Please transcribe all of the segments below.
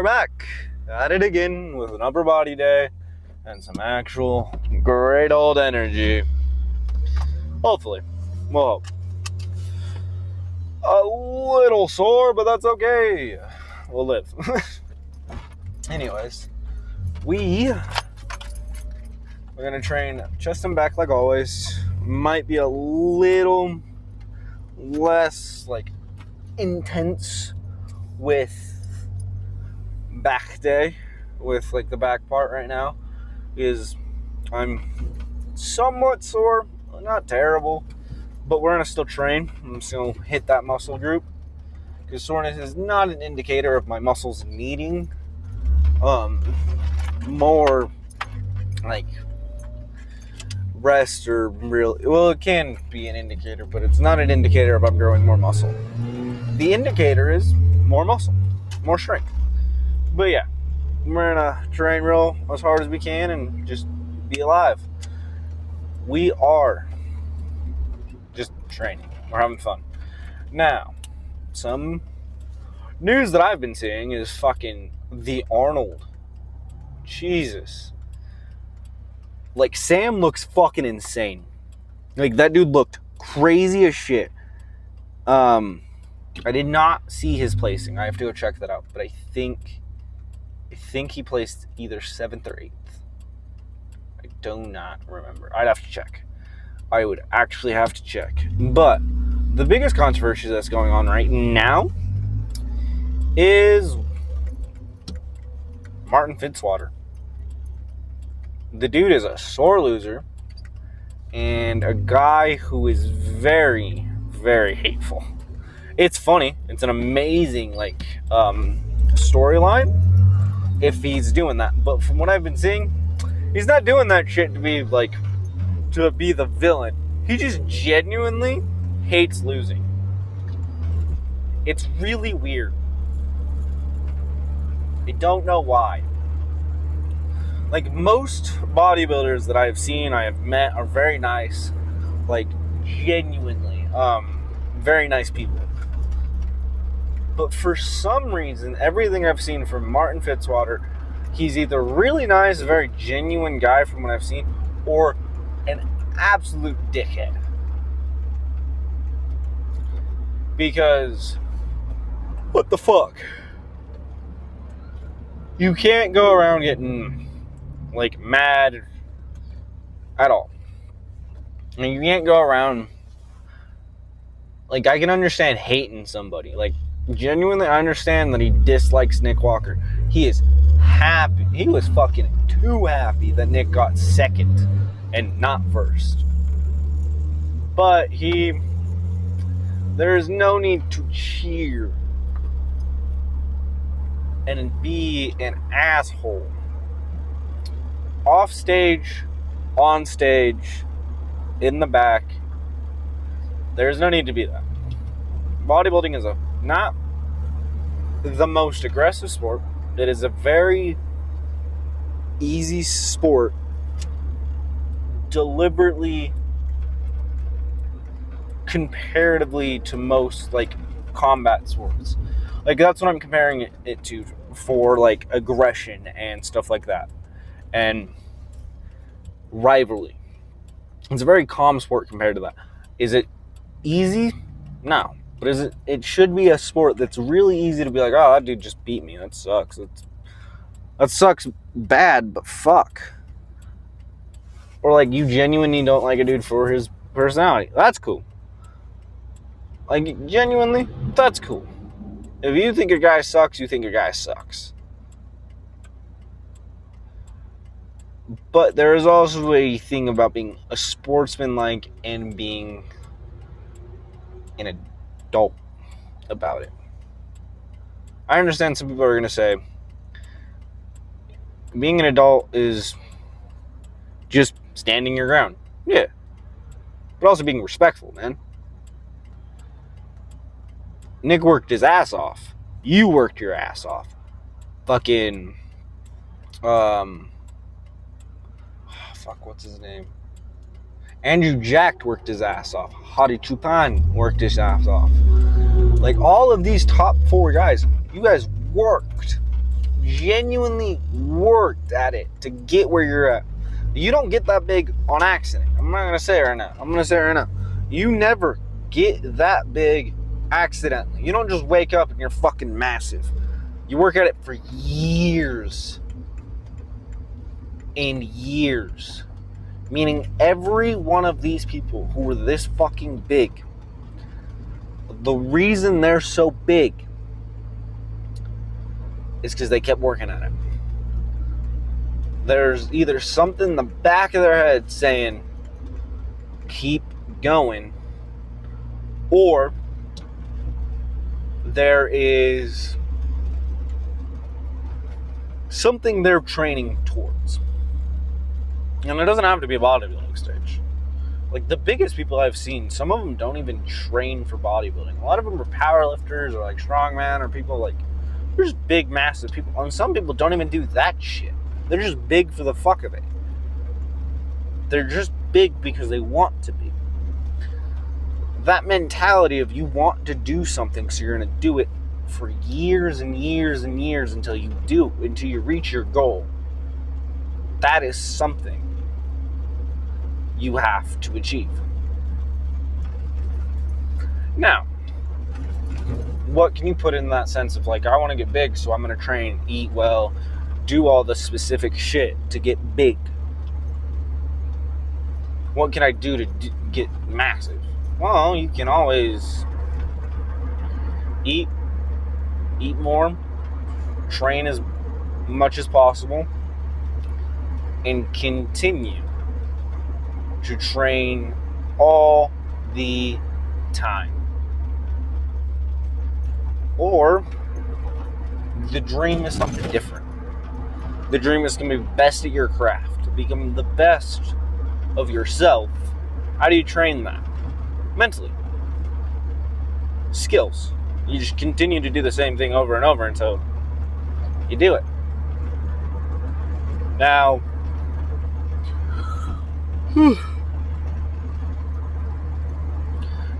back at it again with an upper body day and some actual great old energy. Hopefully. Well, a little sore, but that's okay. We'll live. Anyways, we're going to train chest and back like always. Might be a little less intense with back day, with the back part right now, because I'm somewhat sore, not terrible, but we're going to still train. I'm just going to hit that muscle group, because soreness is not an indicator of my muscles needing more rest or it can be an indicator, but it's not an indicator of I'm growing more muscle. The indicator is more muscle, more strength. But yeah, we're gonna train real as hard as we can and just be alive. We are just training. We're having fun. Now, some news that I've been seeing is fucking the Arnold. Jesus. Sam looks fucking insane. That dude looked crazy as shit. I did not see his placing. I have to go check that out. But I think he placed either 7th or 8th. I do not remember. I'd have to check. I would actually have to check. But the biggest controversy that's going on right now is Martin Fitzwater. The dude is a sore loser and a guy who is very, very hateful. It's funny. It's an amazing storyline if he's doing that. But from what I've been seeing, he's not doing that shit to be the villain. He just genuinely hates losing. It's really weird. I don't know why. Most bodybuilders that I've seen, I have met, are very nice. Genuinely. Very nice people. But for some reason, everything I've seen from Martin Fitzwater, he's either really nice, a very genuine guy from what I've seen, or an absolute dickhead. Because, what the fuck? You can't go around getting mad at all. You can't go around I can understand hating somebody. Genuinely, I understand that he dislikes Nick Walker. He is happy. He was fucking too happy that Nick got 2nd and not 1st. But there is no need to cheer and be an asshole. Off stage, on stage, in the back, there's no need to be that. Bodybuilding is not the most aggressive sport. It is a very easy sport, deliberately, comparatively to most combat sports. That's what I'm comparing it to for aggression and stuff like that. And rivalry. It's a very calm sport compared to that. Is it easy? No. But it should be a sport that's really easy to be oh, that dude just beat me. That sucks. That sucks bad, but fuck. Or you genuinely don't like a dude for his personality. That's cool. Genuinely, that's cool. If you think a guy sucks, you think a guy sucks. But there is also a thing about being a sportsman and being an adult about it. I understand some people are going to say being an adult is just standing your ground. Yeah. But also being respectful, man. Nick worked his ass off. You worked your ass off. Fucking what's his name? Andrew Jack worked his ass off. Hadi Choopan worked his ass off. All of these top 4 guys, you guys worked genuinely worked at it to get where you're at. You don't get that big on accident. I'm not going to say it right now. I'm going to say it right now. You never get that big accidentally. You don't just wake up and you're fucking massive. You work at it for years and years. Meaning every one of these people who were this fucking big, the reason they're so big is because they kept working at it. There's either something in the back of their head saying, keep going, or there is something they're training towards. And it doesn't have to be a bodybuilding stage. Like, the biggest people I've seen, some of them don't even train for bodybuilding. A lot of them are powerlifters or like strongman or people like, they're just big, massive people. And some people don't even do that shit. They're just big for the fuck of it. They're just big because they want to be. That mentality of you want to do something, so you're going to do it for years and years and years until you reach your goal. That is something you have to achieve. Now, what can you put in that sense of like, I want to get big, so I'm going to train, eat well, do all the specific shit to get big? What can I do to get massive? Well, you can always eat more, train as much as possible, and continue to train all the time. Or the dream is something different. The dream is going to be best at your craft, become the best of yourself. How do you train that? Mentally. Skills. You just continue to do the same thing over and over until you do it. Now,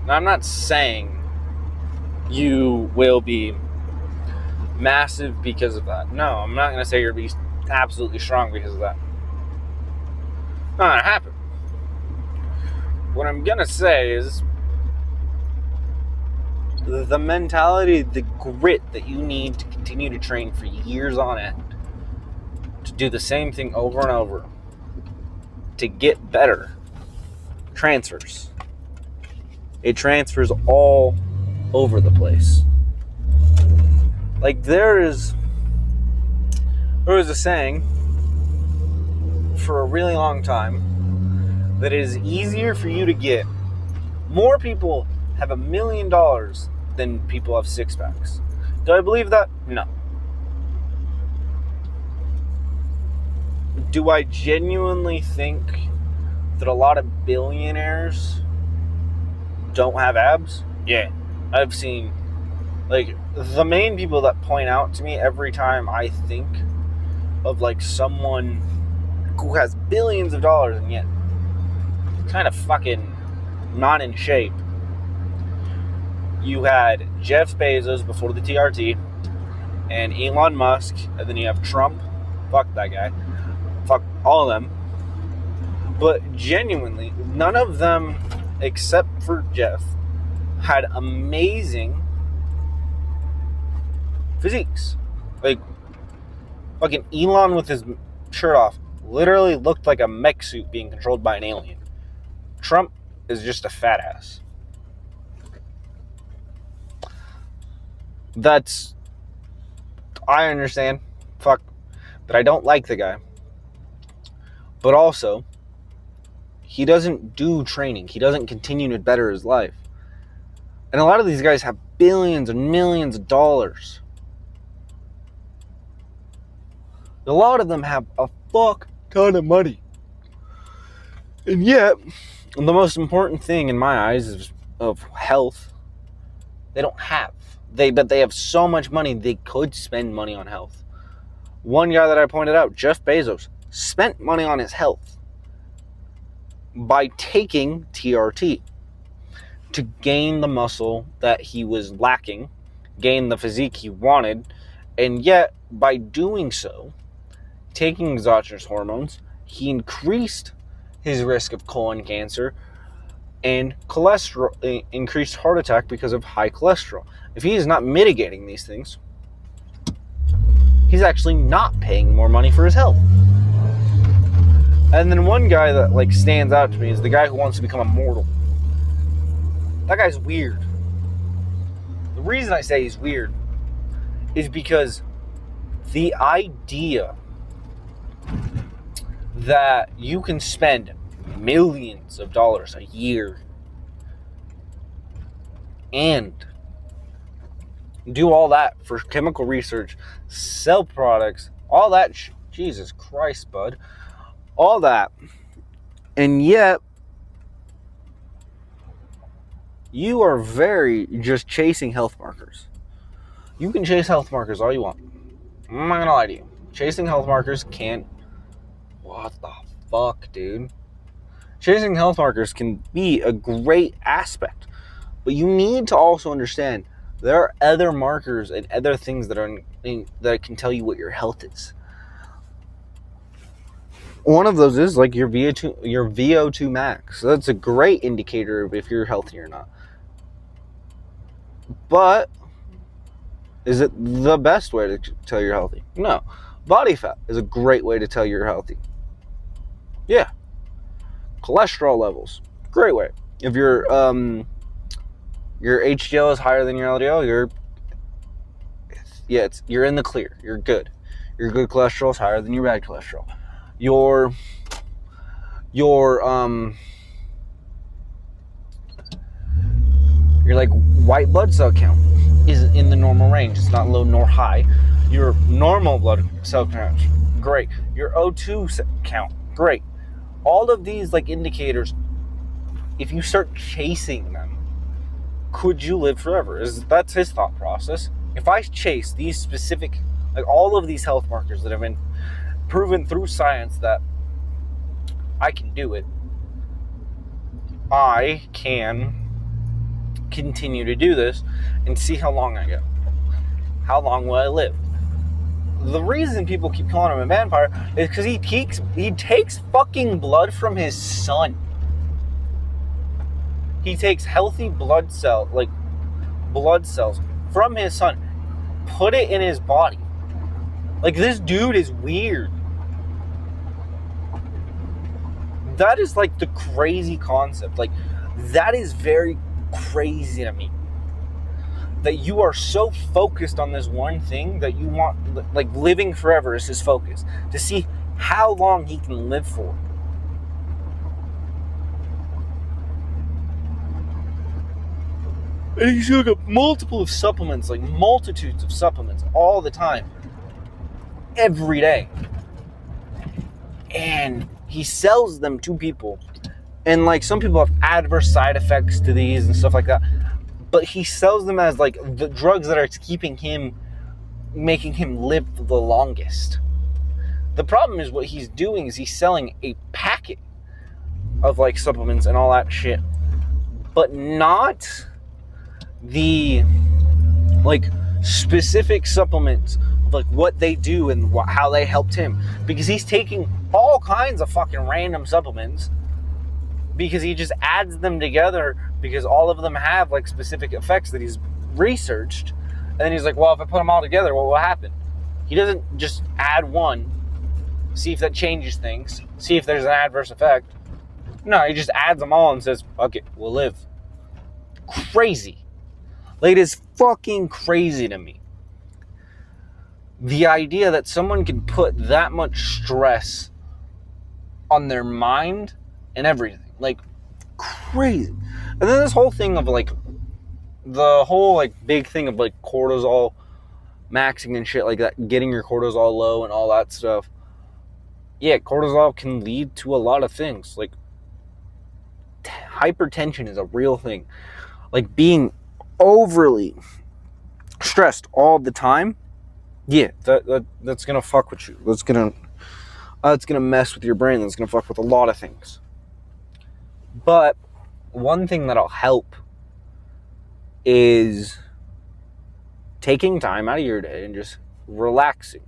I'm not saying you will be massive because of that. No, I'm not going to say you're going to be absolutely strong because of that. Not going to happen. What I'm going to say is the mentality, the grit that you need to continue to train for years on end, to do the same thing over and over, to get better, transfers. It transfers all over the place. Like there was a saying for a really long time that it is easier for you to get more people have $1 million than people have six packs. Do I believe that? No. Do I genuinely think that a lot of billionaires don't have abs? Yeah. I've seen, like, the main people that point out to me every time I think of, like, someone who has billions of dollars and yet kind of fucking not in shape. You had Jeff Bezos before the TRT and Elon Musk, and then you have Trump. Fuck that guy. Fuck all of them. But genuinely, none of them, except for Jeff, had amazing physiques. Like, fucking Elon with his shirt off literally looked like a mech suit being controlled by an alien. Trump is just a fat ass. I understand, that I don't like the guy. But also, he doesn't do training. He doesn't continue to better his life. And a lot of these guys have billions and millions of dollars. A lot of them have a fuck ton of money. And yet, the most important thing in my eyes of health, they don't have. But they have so much money, they could spend money on health. One guy that I pointed out, Jeff Bezos, spent money on his health by taking TRT to gain the muscle that he was lacking, gain the physique he wanted, and yet by doing so, taking exogenous hormones, he increased his risk of colon cancer and cholesterol, increased heart attack because of high cholesterol. If he is not mitigating these things, he's actually not paying more money for his health. And then one guy that like stands out to me is the guy who wants to become immortal. That guy's weird. The reason I say he's weird is because the idea that you can spend millions of dollars a year and do all that for chemical research, sell products, all that Jesus Christ, bud. All that. And yet, you are very just chasing health markers. You can chase health markers all you want. I'm not gonna lie to you. Chasing health markers can't... What the fuck, dude? Chasing health markers can be a great aspect. But you need to also understand there are other markers and other things that can tell you what your health is. One of those is like your VO2 max. So that's a great indicator of if you're healthy or not. But is it the best way to tell you're healthy? No. Body fat is a great way to tell you're healthy. Yeah. Cholesterol levels, great way. If your HDL is higher than your LDL, you're in the clear. You're good. Your good cholesterol is higher than your bad cholesterol. Your like white blood cell count is in the normal range. It's not low nor high. Your normal blood cell count, great. Your O2 count, great. All of these like indicators, if you start chasing them, could you live forever? That's his thought process. If I chase these specific, like all of these health markers that have been proven through science that I can do it, I can continue to do this and see how long I go. How long will I live? The reason people keep calling him a vampire is because he takes fucking blood from his son. He takes healthy blood cells from his son, put it in his body. Like, this dude is weird. That is like the crazy concept. Like, that is very crazy to me. That you are so focused on this one thing that you want, like, living forever is his focus. To see how long he can live for. And he's took up multiple of supplements, like multitudes of supplements all the time. Every day. And he sells them to people. And like some people have adverse side effects to these and stuff like that. But he sells them as like the drugs that are making him live the longest. The problem is what he's doing is he's selling a packet of like supplements and all that shit. But not the like specific supplements of like what they do and how they helped him, because he's taking all kinds of fucking random supplements because he just adds them together because all of them have like specific effects that he's researched, and then he's like, well, if I put them all together, what will happen? He doesn't just add one, see if that changes things, see if there's an adverse effect. No, he just adds them all and says, okay, we'll live. Crazy. Like, it is fucking crazy to me. The idea that someone can put that much stress on their mind and everything. Like, crazy. And then this whole thing of, like, the whole, like, big thing of, like, cortisol maxing and shit like that, getting your cortisol low and all that stuff. Yeah, cortisol can lead to a lot of things. Like, hypertension is a real thing. Like, being overly stressed all the time, yeah, that's gonna fuck with you. That's gonna mess with your brain. That's gonna fuck with a lot of things. But one thing that'll help is taking time out of your day and just relaxing.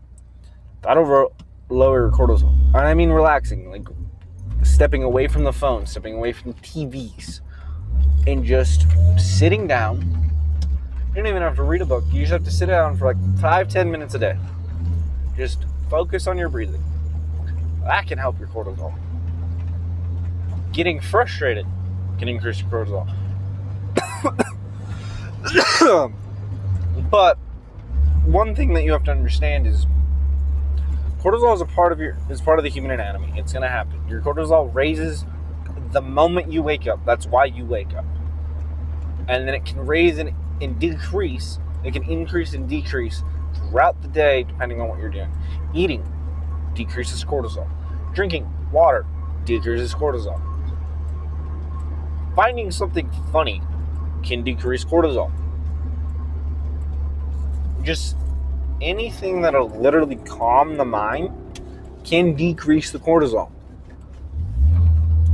That'll lower your cortisol. And I mean relaxing, like stepping away from the phone, stepping away from TVs, and just sitting down. You don't even have to read a book. You just have to sit down for like 5-10 minutes a day. Just focus on your breathing. That can help your cortisol. Getting frustrated can increase your cortisol. But one thing that you have to understand is cortisol is part of the human anatomy. It's going to happen. Your cortisol raises the moment you wake up. That's why you wake up. And then it can raise and decrease. It can increase and decrease throughout the day depending on what you're doing. Eating decreases cortisol. Drinking water decreases cortisol. Finding something funny can decrease cortisol. Just anything that'll literally calm the mind can decrease the cortisol.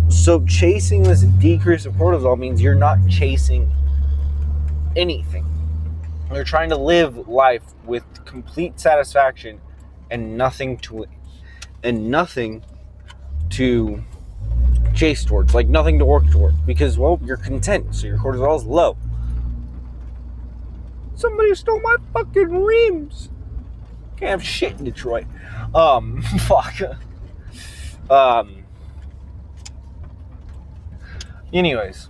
So chasing this decrease of cortisol means you're not chasing anything. You're trying to live life with complete satisfaction and nothing to chase towards, like nothing to work toward, because, well, you're content, so your cortisol is low. Somebody stole my fucking rims. Can't have shit in Detroit. Fuck. Anyways,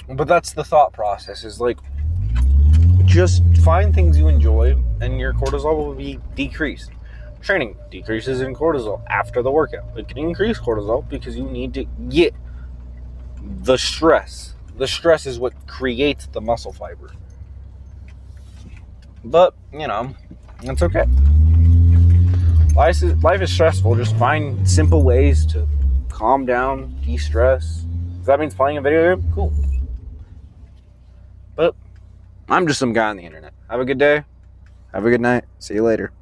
but that's the thought process, is like, just find things you enjoy and your cortisol will be decreased. Training decreases in cortisol after the workout. It can increase cortisol because you need to get the stress. The stress is what creates the muscle fiber. But, you know, it's okay. Life is stressful. Just find simple ways to calm down, de-stress. If that means playing a video game, cool. But I'm just some guy on the internet. Have a good day. Have a good night. See you later.